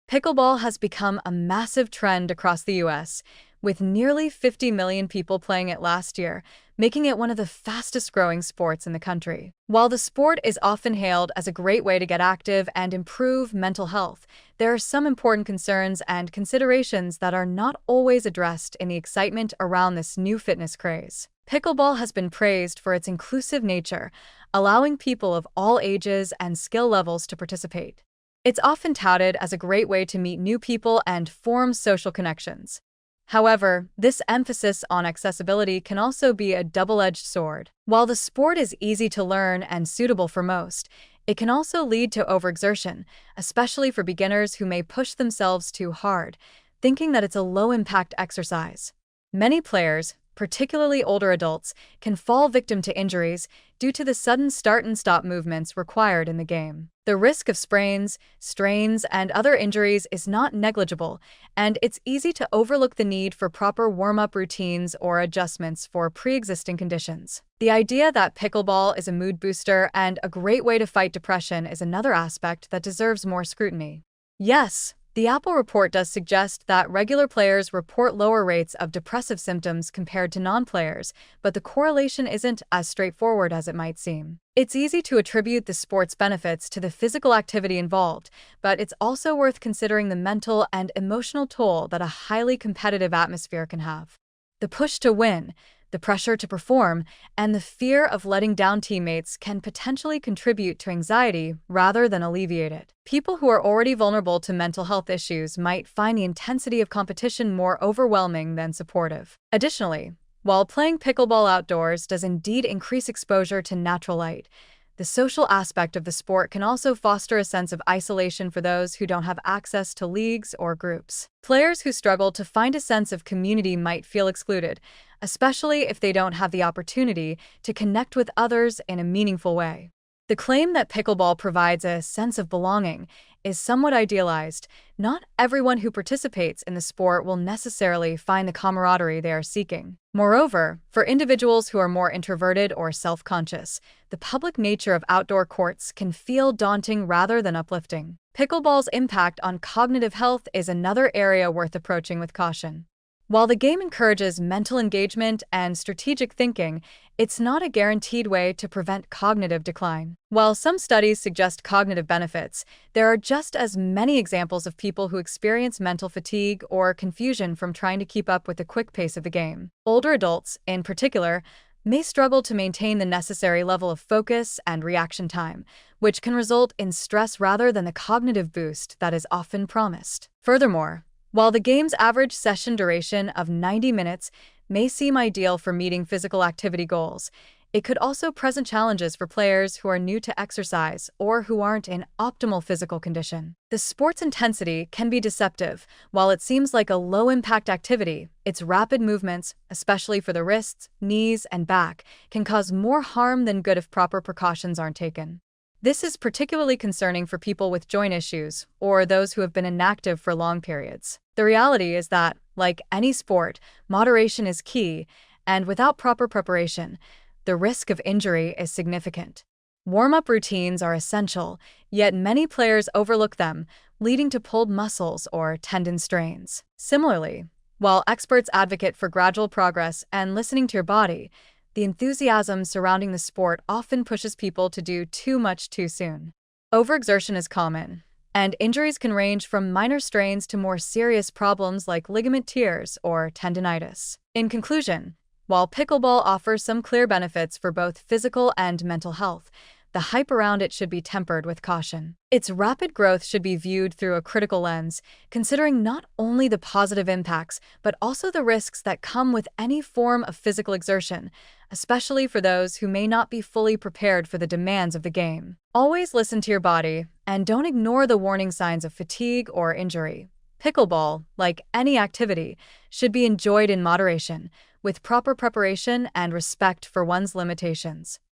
Pickleball has become a massive trend across the US, with nearly 50 million people playing it last year, making it one of the fastest-growing sports in the country. While the sport is often hailed as a great way to get active and improve mental health, there are some important concerns and considerations that are not always addressed in the excitement around this new fitness craze. Pickleball has been praised for its inclusive nature, allowing people of all ages and skill levels to participate. It's often touted as a great way to meet new people and form social connections. However, this emphasis on accessibility can also be a double-edged sword. While the sport is easy to learn and suitable for most, it can also lead to overexertion, especially for beginners who may push themselves too hard, thinking that it's a low-impact exercise. Many players, particularly older adults, can fall victim to injuries due to the sudden start and stop movements required in the game. The risk of sprains, strains, and other injuries is not negligible, and it's easy to overlook the need for proper warm-up routines or adjustments for pre-existing conditions. The idea that pickleball is a mood booster and a great way to fight depression is another aspect that deserves more scrutiny. Yes, the Apple report does suggest that regular players report lower rates of depressive symptoms compared to non-players, but the correlation isn't as straightforward as it might seem. It's easy to attribute the sport's benefits to the physical activity involved, but it's also worth considering the mental and emotional toll that a highly competitive atmosphere can have. The push to win, the pressure to perform, and the fear of letting down teammates can potentially contribute to anxiety rather than alleviate it. People who are already vulnerable to mental health issues might find the intensity of competition more overwhelming than supportive. Additionally, while playing pickleball outdoors does indeed increase exposure to natural light, the social aspect of the sport can also foster a sense of isolation for those who don't have access to leagues or groups. Players who struggle to find a sense of community might feel excluded, especially if they don't have the opportunity to connect with others in a meaningful way. The claim that pickleball provides a sense of belonging is somewhat idealized. Not everyone who participates in the sport will necessarily find the camaraderie they are seeking. Moreover, for individuals who are more introverted or self-conscious, the public nature of outdoor courts can feel daunting rather than uplifting. Pickleball's impact on cognitive health is another area worth approaching with caution. While the game encourages mental engagement and strategic thinking, it's not a guaranteed way to prevent cognitive decline. While some studies suggest cognitive benefits, there are just as many examples of people who experience mental fatigue or confusion from trying to keep up with the quick pace of the game. Older adults, in particular, may struggle to maintain the necessary level of focus and reaction time, which can result in stress rather than the cognitive boost that is often promised. Furthermore, while the game's average session duration of 90 minutes may seem ideal for meeting physical activity goals, it could also present challenges for players who are new to exercise or who aren't in optimal physical condition. The sport's intensity can be deceptive. While it seems like a low-impact activity, its rapid movements, especially for the wrists, knees, and back, can cause more harm than good if proper precautions aren't taken. This is particularly concerning for people with joint issues or those who have been inactive for long periods. The reality is that, like any sport, moderation is key, and without proper preparation, the risk of injury is significant. Warm-up routines are essential, yet many players overlook them, leading to pulled muscles or tendon strains. Similarly, while experts advocate for gradual progress and listening to your body, the enthusiasm surrounding the sport often pushes people to do too much too soon. Overexertion is common, and injuries can range from minor strains to more serious problems like ligament tears or tendinitis. In conclusion, while pickleball offers some clear benefits for both physical and mental health, the hype around it should be tempered with caution. Its rapid growth should be viewed through a critical lens, considering not only the positive impacts, but also the risks that come with any form of physical exertion, especially for those who may not be fully prepared for the demands of the game. Always listen to your body, and don't ignore the warning signs of fatigue or injury. Pickleball, like any activity, should be enjoyed in moderation, with proper preparation and respect for one's limitations.